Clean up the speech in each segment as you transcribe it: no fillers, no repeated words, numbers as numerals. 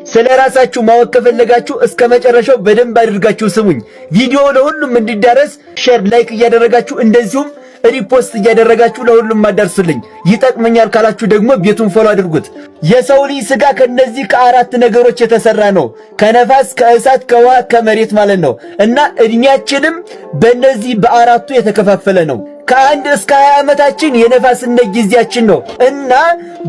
ስለራሳችሁ ማወቅ ከፈለጋችሁ እስከ መጨረሻው በደንብ አድርጋችሁ ስሙኝ። ቪዲዮ ለሁሉም እንዲዳረስ ሼር፣ ላይክ እያደረጋችሁ እንደዚሁም ሪፖስት እያደረጋችሁ ለሁሉም አዳርሱልኝ። ይጠቅመኛል ካላችሁ ደግሞ ቤቱን ፎሎ አድርጉት። የሰው ልጅ ስጋ ከነዚህ ከአራት ነገሮች የተሰራ ነው። ከነፋስ፣ ከእሳት፣ ከውሃ፣ ከመሬት ማለት ነው። እና እድሜያችንም በእነዚህ በአራቱ የተከፋፈለ ነው። ከ1 እስከ 20 ዓመታችን የነፋስነት ጊዜያችን ነው። እና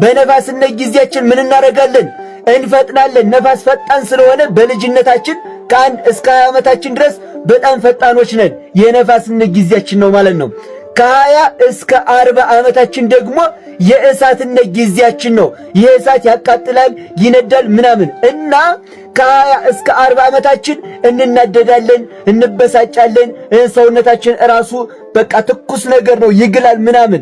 በነፋስነት ጊዜያችን ምን እናደርጋለን? እንፈጥናለን። ነፋስ ፈጣን ስለሆነ በልጅነታችን ከ1 እስከ 20 ዓመታችን ድረስ በጣም ፈጣኖች ነን። የነፋስነት ጊዜያችን ነው ማለት ነው። ከ20 እስከ 40 ዓመታችን ደግሞ የእሳትነት ጊዜያችን ነው። ይህ እሳት ያቃጥላል፣ ይነዳል ምናምን እና ከ20 እስከ 40 ዓመታችን እንናደዳለን፣ እንበሳጫለን። ሰውነታችን ራሱ በቃ ትኩስ ነገር ነው፣ ይግላል ምናምን።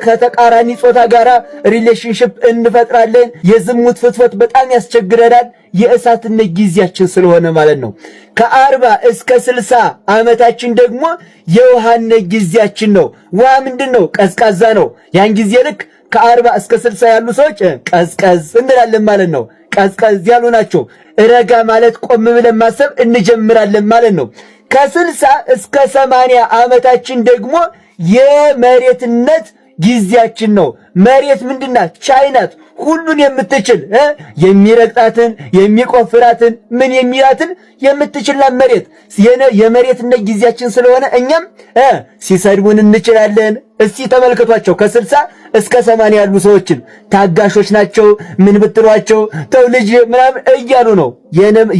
ከተቃራኒ ጾታ ጋራ ሪሌሽንሽፕ እንፈጥራለን። የዝሙት ፍትፈት በጣም ያስቸግረናል። የእሳትነት ጊዜያችን ስለሆነ ማለት ነው። ከ40 እስከ 60 ዓመታችን ደግሞ የውሃነት ጊዜያችን ነው። ውሃ ምንድነው? ቀዝቃዛ ነው። ያን ጊዜ ልክ ከ40 እስከ 60 ያሉ ሰዎች ቀዝቀዝ እንላለን ማለት ነው። ቀዝቀዝ ያሉ ናቸው። ረጋ ማለት ቆም ብለን ማሰብ እንጀምራለን ማለት ነው። ከ60 እስከ 80 ዓመታችን ደግሞ የመሬትነት ጊዜያችን ነው። መሬት ምንድናት? ቻይናት ሁሉን የምትችል የሚረግጣትን የሚቆፍራትን ምን የሚላትን የምትችላል መሬት። የመሬትነት ጊዜያችን ስለሆነ እኛም ሲሰድቡን እንችላለን። እስቲ ተመልከቷቸው። ከ60 እስከ 80 ያሉ ሰዎችን ታጋሾች ናቸው። ምን ብትሏቸው ተው ልጅ ምናምን እያሉ ነው።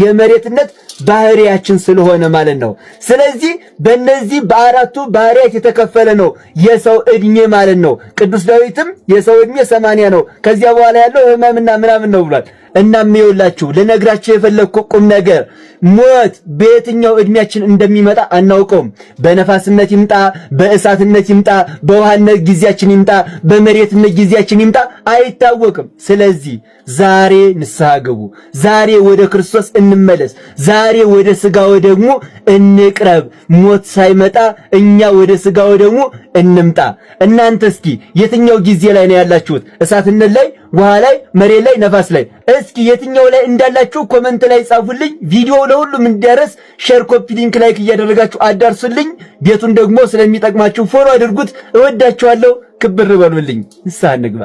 የመሬትነት ባህሪያችን ስለሆነ ማለት ነው። ስለዚህ በእነዚህ በአራቱ ባህሪያት የተከፈለ ነው የሰው ዕድሜ ማለት ነው። ቅዱስ ዳዊትም የሰው ዕድሜ 80 ነው፣ ከዚያ በኋላ ያለው ሕማምና ምናምን ነው ብሏል። እናም ይኸውላችሁ ልነግራችሁ የፈለግኩ ቁም ነገር ሞት በየትኛው ዕድሜያችን እንደሚመጣ አናውቀውም። በነፋስነት ይምጣ፣ በእሳትነት ይምጣ፣ በውሃነት ጊዜያችን ይምጣ፣ በመሬትነት ጊዜያችን ይምጣ አይታወቅም። ስለዚህ ዛሬ ንስሐ ግቡ። ዛሬ ወደ ክርስቶስ እንመለስ። ዛሬ ወደ ሥጋው ደግሞ እንቅረብ። ሞት ሳይመጣ እኛ ወደ ሥጋው ደግሞ እንምጣ። እናንተ እስኪ የትኛው ጊዜ ላይ ነው ያላችሁት? እሳትነት ላይ፣ ውሃ ላይ፣ መሬት ላይ፣ ነፋስ ላይ? እስኪ የትኛው ላይ እንዳላችሁ ኮመንት ላይ ጻፉልኝ። ቪዲዮ ለሁሉም እንዲደርስ ሼር፣ ኮፒ፣ ሊንክ፣ ላይክ እያደረጋችሁ አዳርሱልኝ። ቤቱን ደግሞ ስለሚጠቅማችሁ ፎሎ አድርጉት። እወዳችኋለሁ። ክብር በሉልኝ። ንስሐ እንግባ።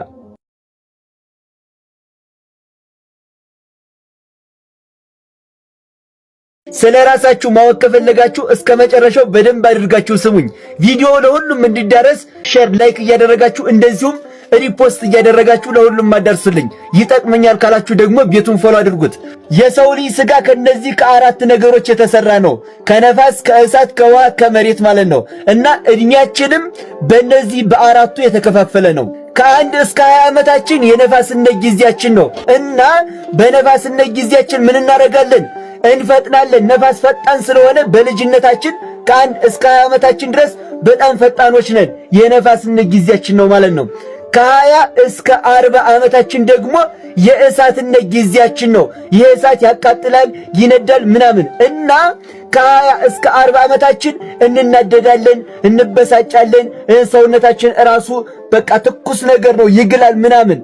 ስለራሳችሁ ማወቅ ከፈለጋችሁ እስከ መጨረሻው በደንብ አድርጋችሁ ስሙኝ። ቪዲዮ ለሁሉም እንዲዳረስ ሼር፣ ላይክ እያደረጋችሁ እንደዚሁም ሪፖስት እያደረጋችሁ ለሁሉም አዳርሱልኝ። ይጠቅመኛል ካላችሁ ደግሞ ቤቱን ፎሎ አድርጉት። የሰው ልጅ ስጋ ከነዚህ ከአራት ነገሮች የተሰራ ነው። ከነፋስ፣ ከእሳት፣ ከውሃ፣ ከመሬት ማለት ነው። እና እድሜያችንም በእነዚህ በአራቱ የተከፋፈለ ነው። ከ1 እስከ 20 ዓመታችን የነፋስነት ጊዜያችን ነው። እና በነፋስነት ጊዜያችን ምን እናደርጋለን? እንፈጥናለን። ነፋስ ፈጣን ስለሆነ በልጅነታችን ከ1 እስከ 20 ዓመታችን ድረስ በጣም ፈጣኖች ነን። የነፋስነት ጊዜያችን ነው ማለት ነው። ከ20 እስከ 40 ዓመታችን ደግሞ የእሳትነት ጊዜያችን ነው። ይህ እሳት ያቃጥላል፣ ይነዳል ምናምን እና ከ20 እስከ 40 ዓመታችን እንናደዳለን፣ እንበሳጫለን። ሰውነታችን ራሱ በቃ ትኩስ ነገር ነው፣ ይግላል ምናምን።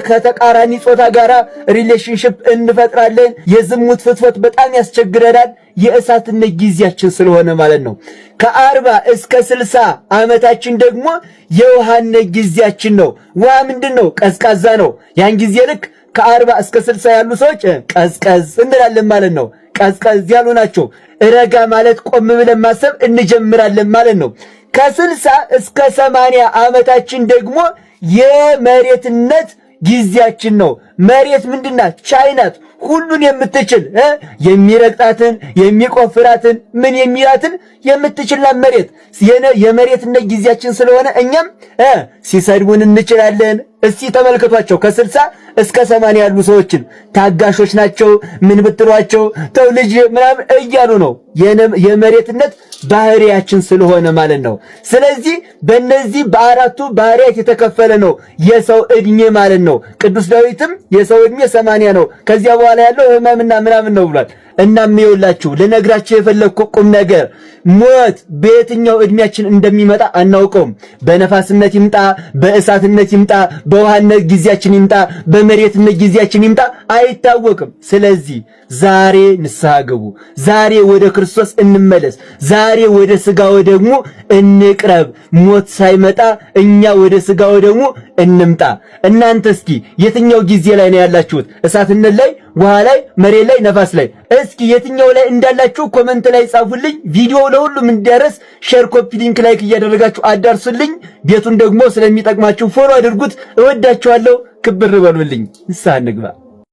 ከተቃራኒ ጾታ ጋራ ሪሌሽንሽፕ እንፈጥራለን። የዝሙት ፍትፈት በጣም ያስቸግረናል። የእሳትነት ጊዜያችን ስለሆነ ማለት ነው። ከ40 እስከ 60 ዓመታችን ደግሞ የውሃነት ጊዜያችን ነው። ውሃ ምንድነው? ቀዝቃዛ ነው። ያን ጊዜ ልክ ከ40 እስከ 60 ያሉ ሰዎች ቀዝቀዝ እንላለን ማለት ነው። ቀዝቀዝ ያሉ ናቸው። ረጋ ማለት ቆም ብለን ማሰብ እንጀምራለን ማለት ነው። ከ60 እስከ 80 ዓመታችን ደግሞ የመሬትነት ጊዜያችን ነው። መሬት ምንድናት? ቻይናት ሁሉን የምትችል የሚረግጣትን የሚቆፍራትን ምን የሚላትን የምትችላል መሬት። የመሬትነት ጊዜያችን ስለሆነ እኛም ሲሰድቡን እንችላለን። እስቲ ተመልከቷቸው። ከ60 እስከ 80 ያሉ ሰዎችን ታጋሾች ናቸው። ምን ብትሏቸው ተው ልጅ ምናምን እያሉ ነው። የመሬትነት ባህሪያችን ስለሆነ ማለት ነው። ስለዚህ በእነዚህ በአራቱ ባህሪያት የተከፈለ ነው የሰው ዕድሜ ማለት ነው። ቅዱስ ዳዊትም የሰው ዕድሜ 80 ነው፣ ከዚያ በኋላ ያለው ሕማምና ምናምን ነው ብሏል። እናም ይኸውላችሁ ልነግራችሁ የፈለግኩት ቁም ነገር ሞት በየትኛው እድሜያችን እንደሚመጣ አናውቀውም። በነፋስነት ይምጣ፣ በእሳትነት ይምጣ፣ በውሃነት ጊዜያችን ይምጣ፣ በመሬትነት ጊዜያችን ይምጣ አይታወቅም። ስለዚህ ዛሬ ንስሐ ግቡ። ዛሬ ወደ ክርስቶስ እንመለስ። ዛሬ ወደ ሥጋው ደግሞ እንቅረብ። ሞት ሳይመጣ እኛ ወደ ሥጋው ደግሞ እንምጣ። እናንተ እስኪ የትኛው ጊዜ ላይ ነው ያላችሁት? እሳትነት ላይ፣ ውሃ ላይ፣ መሬት ላይ፣ ነፋስ ላይ? እስኪ የትኛው ላይ እንዳላችሁ ኮመንት ላይ ጻፉልኝ። ቪዲዮ ለሁሉም እንዲደርስ ሼር፣ ኮፒ ሊንክ፣ ላይክ እያደረጋችሁ አዳርሱልኝ። ቤቱን ደግሞ ስለሚጠቅማችሁ ፎሎ አድርጉት። እወዳችኋለሁ። ክብር በሉልኝ። ንስሐ እንግባ።